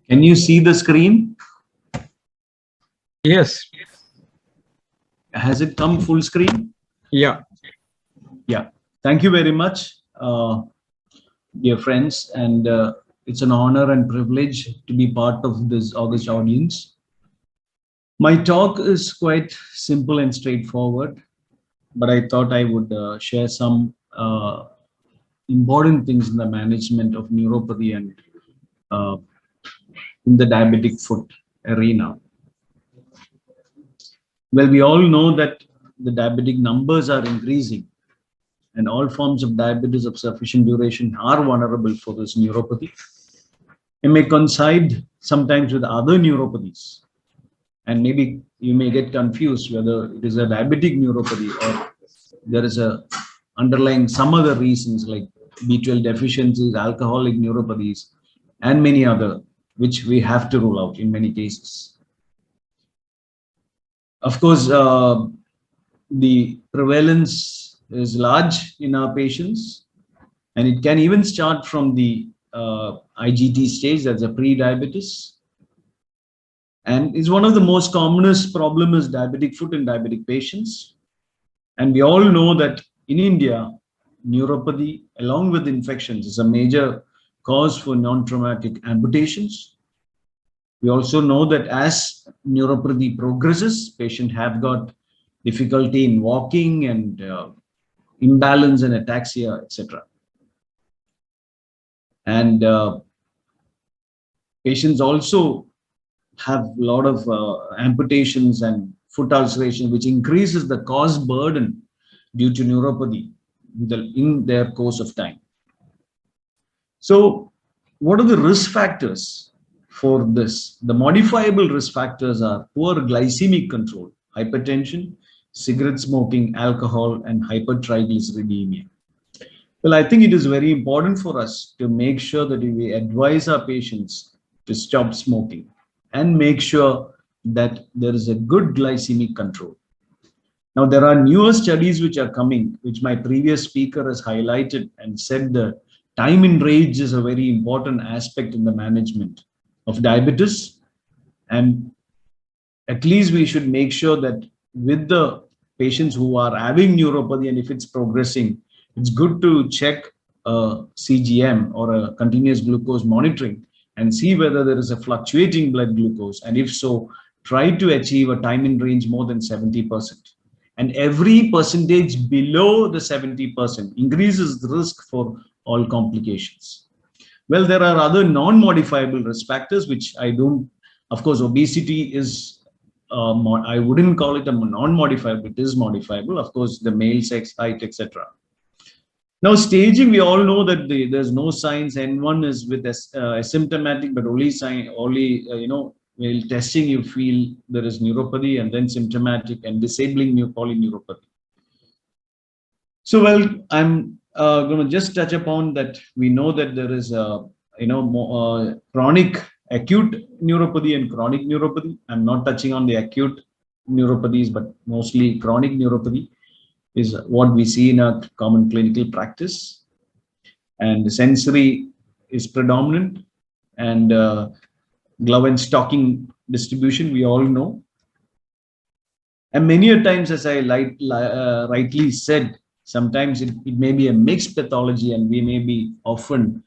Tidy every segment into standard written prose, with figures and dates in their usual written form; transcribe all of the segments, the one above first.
Can you see the screen? Yes. Has it come full screen? Yeah. Yeah. Thank you very much, dear friends. And it's an honor and privilege to be part of this august audience. My talk is quite simple and straightforward, but I thought I would share some important things in the management of neuropathy and uh, in the diabetic foot arena. Well, we all know that the diabetic numbers are increasing, and all forms of diabetes of sufficient duration are vulnerable for this neuropathy. It may coincide sometimes with other neuropathies, and maybe you may get confused whether it is a diabetic neuropathy or there is a underlying some other reasons like B12 deficiencies, alcoholic neuropathies, and many other, which we have to rule out in many cases. Of course, the prevalence is large in our patients, and it can even start from the IGT stage, that's a pre-diabetes, and is one of the most commonest problem is diabetic foot in diabetic patients. And we all know that in India, neuropathy along with infections is a major cause for non-traumatic amputations. We also know that as neuropathy progresses, patients have got difficulty in walking and imbalance and ataxia, etc. And patients also have a lot of amputations and foot ulceration, which increases the cost burden due to neuropathy in their course of time. So, what are the risk factors for this? The modifiable risk factors are poor glycemic control, hypertension, cigarette smoking, alcohol, and hypertriglyceridemia. Well, I think it is very important for us to make sure that we advise our patients to stop smoking and make sure that there is a good glycemic control. Now, there are newer studies which are coming, which my previous speaker has highlighted and said the time in range is a very important aspect in the management of diabetes. And at least we should make sure that with the patients who are having neuropathy and if it's progressing, it's good to check a CGM or a continuous glucose monitoring and see whether there is a fluctuating blood glucose. And if so, try to achieve a time in range more than 70%. And every percentage below the 70% increases the risk for all complications. Well, there are other non-modifiable risk factors, which I don't, of course, obesity is, I wouldn't call it a non-modifiable, it is modifiable. Of course, the male sex, height, etc. Now, staging, we all know that there's no signs. N1 is with asymptomatic, but only while testing, you feel there is neuropathy, and then symptomatic and disabling polyneuropathy. So, well, I'm going to just touch upon that. We know that there is chronic acute neuropathy and chronic neuropathy. I'm not touching on the acute neuropathies, but mostly chronic neuropathy is what we see in a common clinical practice. And sensory is predominant, and glove and stocking distribution, we all know. And many a times, as I rightly said, sometimes it may be a mixed pathology, and we may be often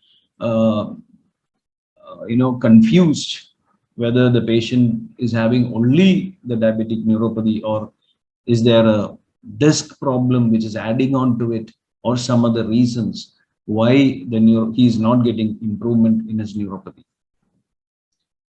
confused whether the patient is having only the diabetic neuropathy or is there a disc problem which is adding on to it or some other reasons why he is not getting improvement in his neuropathy.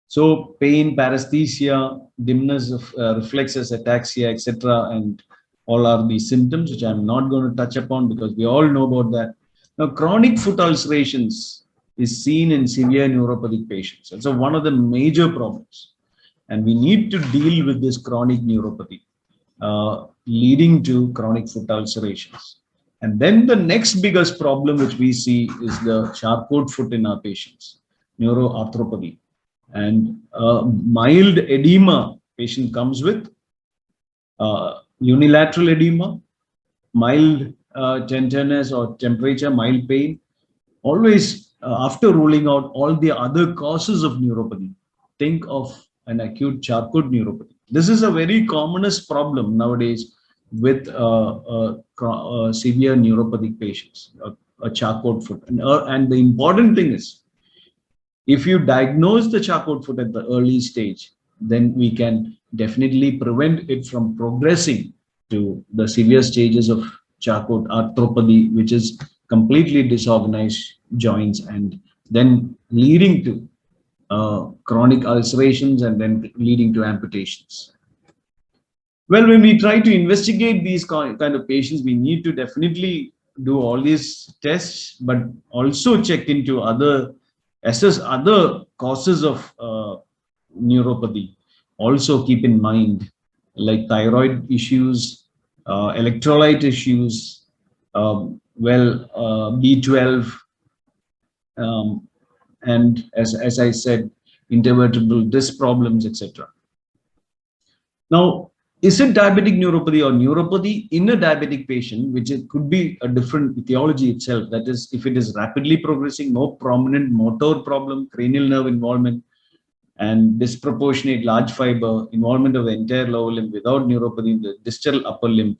So pain, paresthesia, dimness of reflexes, ataxia, etc. and all are the symptoms which I'm not going to touch upon because we all know about that. Now, chronic foot ulcerations is seen in severe neuropathic patients. And so one of the major problems, and we need to deal with this chronic neuropathy leading to chronic foot ulcerations. And then the next biggest problem which we see is the Charcot foot in our patients, neuroarthropathy. And mild edema patient comes with, unilateral edema, mild tenderness or temperature, mild pain, always after ruling out all the other causes of neuropathy, think of an acute Charcot neuropathy. This is a very commonest problem nowadays with severe neuropathic patients, a Charcot foot. And the important thing is, if you diagnose the Charcot foot at the early stage, then we can definitely prevent it from progressing to the severe stages of Charcot arthropathy, which is completely disorganized joints and then leading to chronic ulcerations and then leading to amputations. Well, when we try to investigate these kind of patients, we need to definitely do all these tests, but also check into assess other causes of neuropathy. Also keep in mind, like thyroid issues, electrolyte issues, B12, and as I said, intervertebral disc problems, etc. Now, is it diabetic neuropathy or neuropathy in a diabetic patient, which it could be a different etiology itself? That is, if it is rapidly progressing, no prominent motor problem, cranial nerve involvement, and disproportionate large fiber involvement of the entire lower limb without neuropathy in the distal upper limb,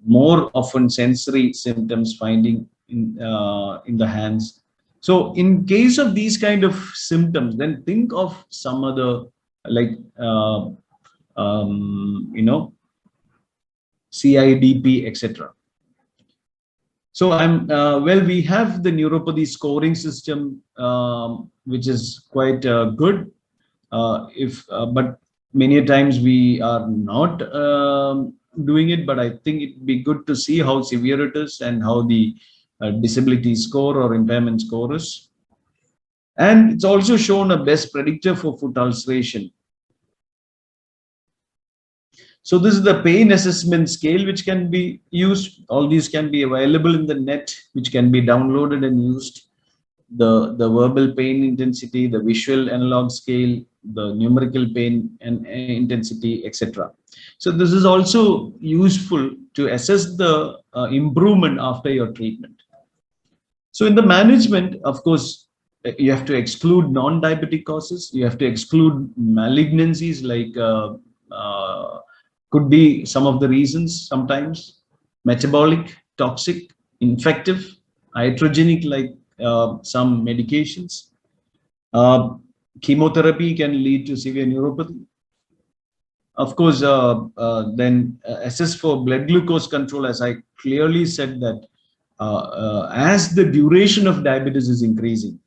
more often sensory symptoms finding in the hands. So in case of these kind of symptoms, then think of some other, like CIDP, etc. So we have the neuropathy scoring system, which is quite good. But many times we are not doing it, but I think it'd be good to see how severe it is and how the disability score or impairment score is. And it's also shown a best predictor for foot ulceration. So this is the pain assessment scale which can be used. All these can be available in the net, which can be downloaded and used. The verbal pain intensity, the visual analog scale, the numerical pain and intensity, etc. So this is also useful to assess the improvement after your treatment. So in the management, of course, you have to exclude non-diabetic causes. You have to exclude malignancies, like could be some of the reasons sometimes: metabolic, toxic, infective, iatrogenic, like some medications. Chemotherapy can lead to severe neuropathy. Of course, then assess for blood glucose control, as I clearly said that as the duration of diabetes is increasing,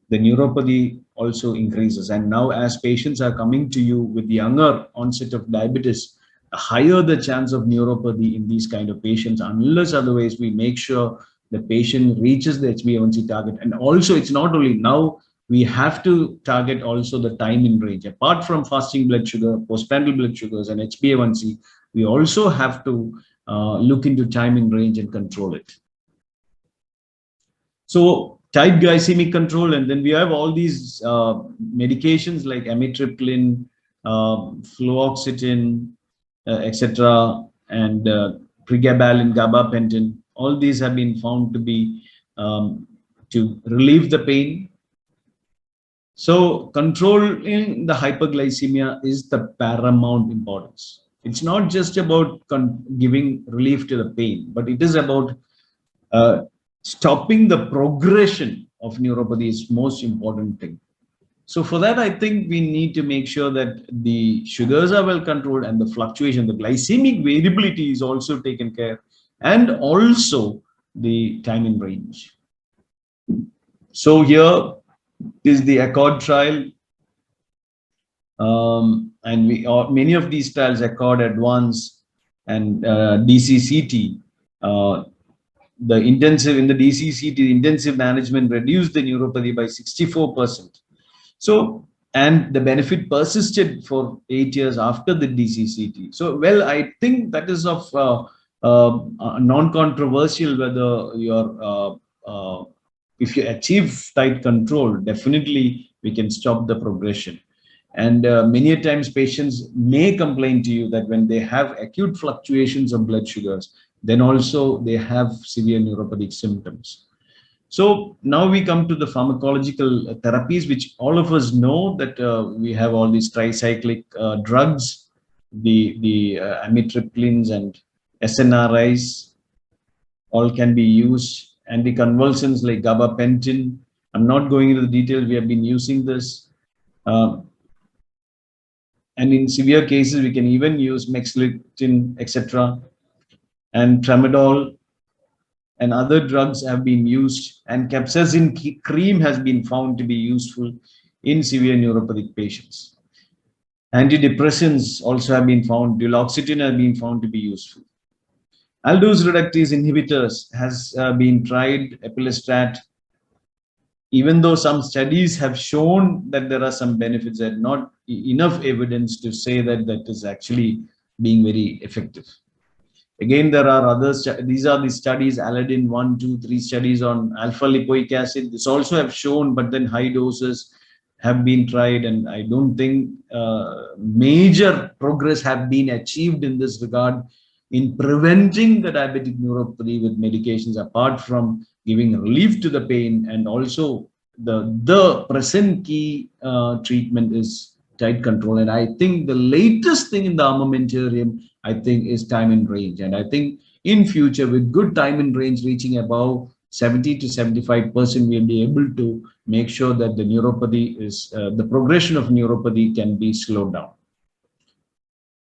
the neuropathy also increases. And now as patients are coming to you with younger onset of diabetes, higher the chance of neuropathy in these kind of patients, unless otherwise we make sure the patient reaches the HbA1c target. And also, it's not only now, we have to target also the time in range. Apart from fasting blood sugar, postprandial blood sugars, and HbA1c, we also have to look into time in range and control it. So tight glycemic control, and then we have all these medications like amitriptyline, fluoxetine, etc., and pregabalin, gabapentin. All these have been found to be to relieve the pain. So controlling the hyperglycemia is the paramount importance. It's not just about giving relief to the pain, but it is about stopping the progression of neuropathy is most important thing. So for that, I think we need to make sure that the sugars are well controlled and the fluctuation, the glycemic variability is also taken care, and also the time in range. So here is the ACCORD trial. And many of these trials, ACCORD, ADVANCE, and DCCT, in the DCCT, the intensive management reduced the neuropathy by 64%. So, and the benefit persisted for 8 years after the DCCT. So, well, I think that is of non-controversial whether you're, if you achieve tight control, definitely we can stop the progression. And many times patients may complain to you that when they have acute fluctuations of blood sugars, then also they have severe neuropathic symptoms. So now we come to the pharmacological therapies, which all of us know that we have all these tricyclic drugs, the amitriptylines and SNRIs, all can be used. Anticonvulsants like gabapentin. I'm not going into the details. We have been using this. And in severe cases, we can even use mexiletine, etc. And tramadol and other drugs have been used. And capsaicin cream has been found to be useful in severe neuropathic patients. Antidepressants also have been found. Duloxetine has been found to be useful. Aldose reductase inhibitors has been tried, epilistat. Even though some studies have shown that there are some benefits, there are not enough evidence to say that that is actually being very effective. Again, there are others. These are the studies, Aladdin 1, 2, 3 studies on alpha lipoic acid. This also have shown, but then high doses have been tried, and I don't think major progress have been achieved in this regard in preventing the diabetic neuropathy with medications, apart from giving relief to the pain. And also the present key treatment is tight control. And I think the latest thing in the armamentarium, I think, is time in range. And I think in future, with good time in range reaching above 70 to 75%, we'll be able to make sure that the neuropathy is, the progression of neuropathy can be slowed down.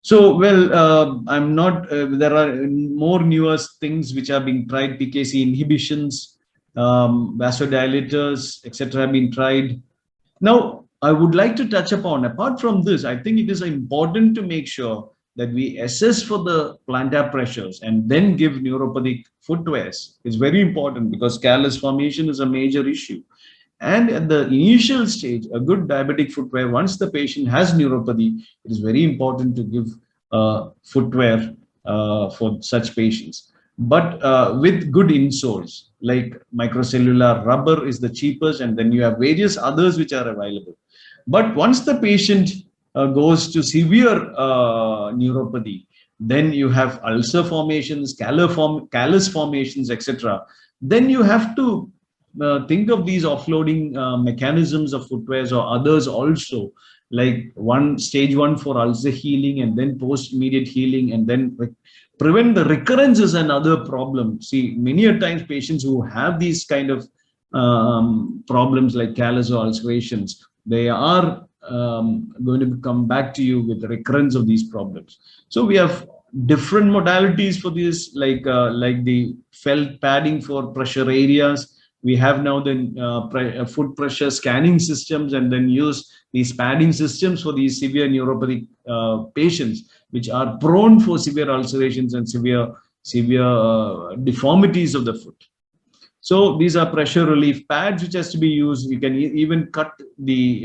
So, well, I'm not, there are more newer things which are being tried. PKC inhibitions, vasodilators, etc. have been tried. Now, I would like to touch upon, apart from this, I think it is important to make sure that we assess for the plantar pressures and then give neuropathic footwears. It's very important because callus formation is a major issue. And at the initial stage, a good diabetic footwear, once the patient has neuropathy, it is very important to give footwear for such patients. But with good insoles, like microcellular rubber is the cheapest, and then you have various others which are available. But once the patient goes to severe neuropathy, then you have ulcer formations, callus formations, etc. Then you have to think of these offloading mechanisms of footwears or others also, like stage 1 for ulcer healing, and then post-immediate healing, and then prevent the recurrences and other problems. See, many a times patients who have these kind of problems like callus or ulcerations, they are going to come back to you with the recurrence of these problems. So we have different modalities for this, like the felt padding for pressure areas. We have now the foot pressure scanning systems, and then use these padding systems for these severe neuropathic patients, which are prone for severe ulcerations and severe deformities of the foot. So these are pressure relief pads which has to be used. You can even cut the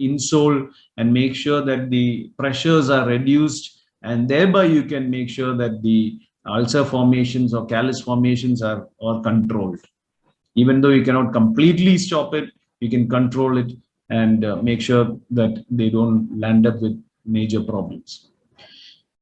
insole and make sure that the pressures are reduced, and thereby you can make sure that the ulcer formations or callus formations are controlled. Even though you cannot completely stop it, you can control it and make sure that they don't land up with major problems.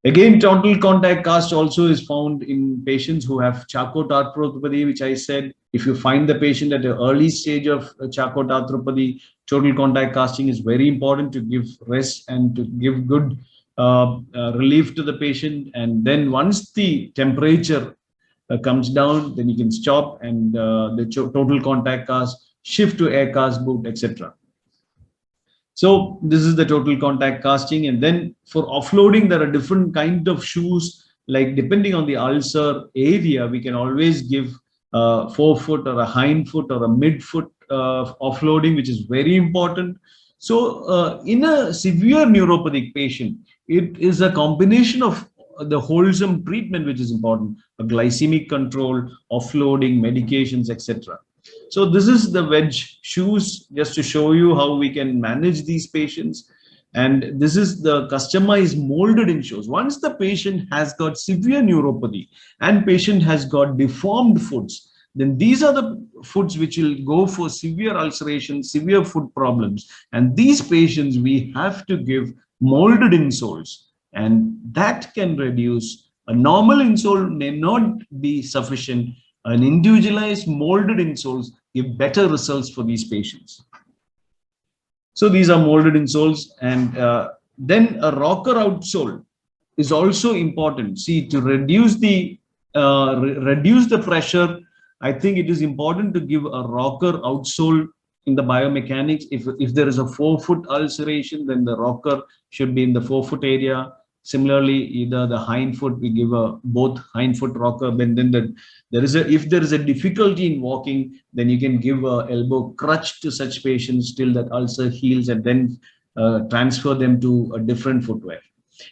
Again, total contact cast also is found in patients who have Charcot arthropathy, which I said, if you find the patient at an early stage of Charcot arthropathy, total contact casting is very important to give rest and to give good relief to the patient. And then once the temperature comes down, then you can stop, and the total contact cast, shift to air cast boot, etc. So this is the total contact casting. And then for offloading, there are different kind of shoes, like depending on the ulcer area, we can always give forefoot or a hind foot or a midfoot offloading, which is very important. So in a severe neuropathic patient, it is a combination of the wholesome treatment which is important, a glycemic control, offloading, medications, etc. So this is the wedge shoes, just to show you how we can manage these patients. And this is the customized molded in shoes. Once the patient has got severe neuropathy and patient has got deformed foots, then these are the foots which will go for severe ulceration, severe foot problems. And these patients, we have to give molded insoles, and that can reduce. A normal insole may not be sufficient. An individualized molded insoles give better results for these patients. So these are molded insoles, and then a rocker outsole is also important. See, to reduce the pressure, I think it is important to give a rocker outsole in the biomechanics. If there is a 4-foot ulceration, then the rocker should be in the 4-foot area. Similarly, either the hind foot, we give a both hind foot rocker. If there is a difficulty in walking, then you can give a elbow crutch to such patients till that ulcer heals, and then transfer them to a different footwear.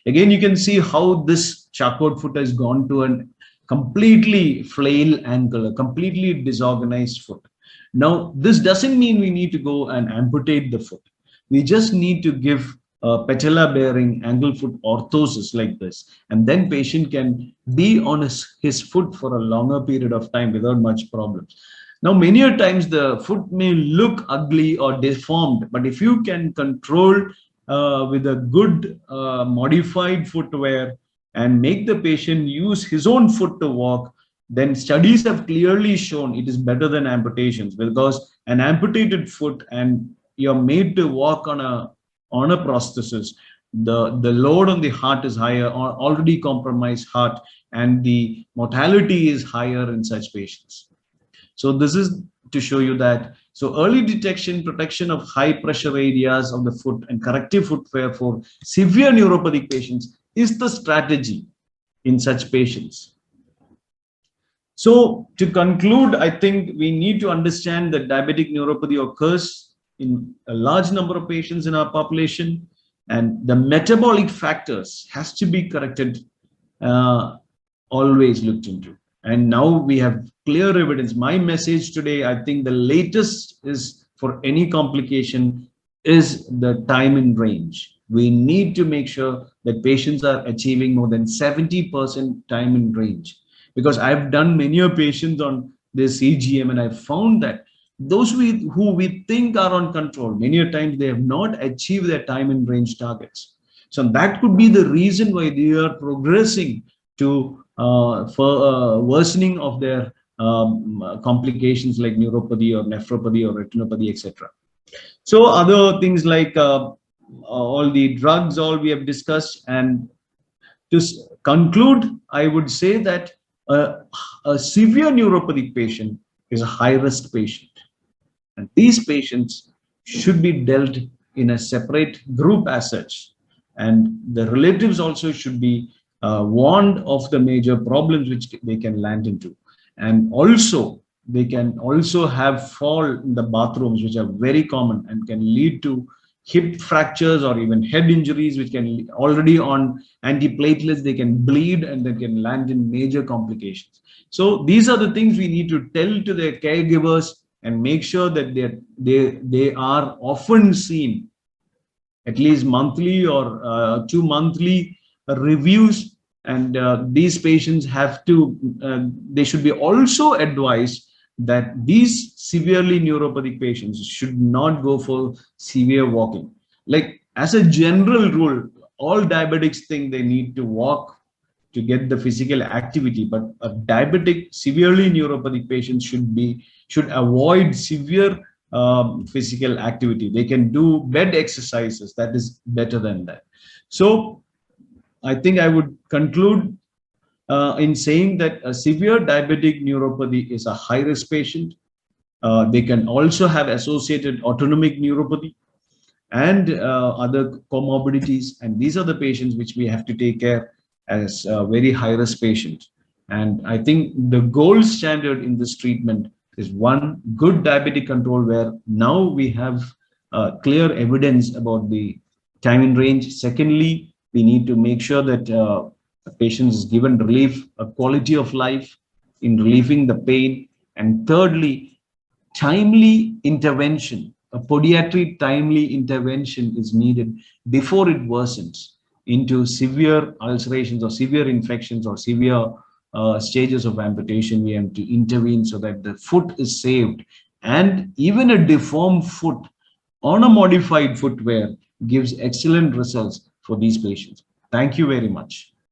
Again, you can see how this Charcot foot has gone to a completely flail ankle, a completely disorganized foot. Now, this doesn't mean we need to go and amputate the foot. We just need to give patella-bearing ankle foot orthosis like this, and then patient can be on his foot for a longer period of time without much problems. Now, many a times the foot may look ugly or deformed, but if you can control with a good modified footwear and make the patient use his own foot to walk, then studies have clearly shown it is better than amputations, because an amputated foot and you're made to walk on a prosthesis, the load on the heart is higher, or already compromised heart, and the mortality is higher in such patients. So this is to show you that. So early detection, protection of high pressure areas of the foot, and corrective footwear for severe neuropathic patients is the strategy in such patients. So to conclude, I think we need to understand that diabetic neuropathy occurs in a large number of patients in our population, and the metabolic factors has to be corrected, always looked into. And now we have clear evidence. My message today, I think the latest is for any complication is the time in range. We need to make sure that patients are achieving more than 70% time in range. Because I've done many patients on this EGM, and I've found that those who we think are on control, many times they have not achieved their time in range targets. So that could be the reason why they are progressing to worsening of their complications like neuropathy or nephropathy or retinopathy, etc. So other things like all the drugs, all we have discussed. And to conclude, I would say that a severe neuropathic patient is a high-risk patient, and these patients should be dealt in a separate group as such, and the relatives also should be warned of the major problems which they can land into. And also they can also have fall in the bathrooms, which are very common and can lead to hip fractures or even head injuries, which can already on antiplatelets, they can bleed and they can land in major complications. So these are the things we need to tell to their caregivers and make sure that they are often seen, at least monthly or 2 monthly reviews. And these patients have to, they should be also advised that these severely neuropathic patients should not go for severe walking. Like as a general rule, all diabetics think they need to walk to get the physical activity, but a diabetic severely neuropathic patient should avoid severe physical activity. They can do bed exercises, that is better than that. So I think I would conclude in saying that a severe diabetic neuropathy is a high-risk patient. They can also have associated autonomic neuropathy and other comorbidities. And these are the patients which we have to take care as a very high-risk patient. And I think the gold standard in this treatment is one, good diabetic control, where now we have clear evidence about the time in range. Secondly, we need to make sure that the patient is given relief, a quality of life in relieving the pain. And thirdly, timely intervention, a podiatric timely intervention is needed before it worsens into severe ulcerations or severe infections or severe stages of amputation. We have to intervene so that the foot is saved. And even a deformed foot on a modified footwear gives excellent results for these patients. Thank you very much.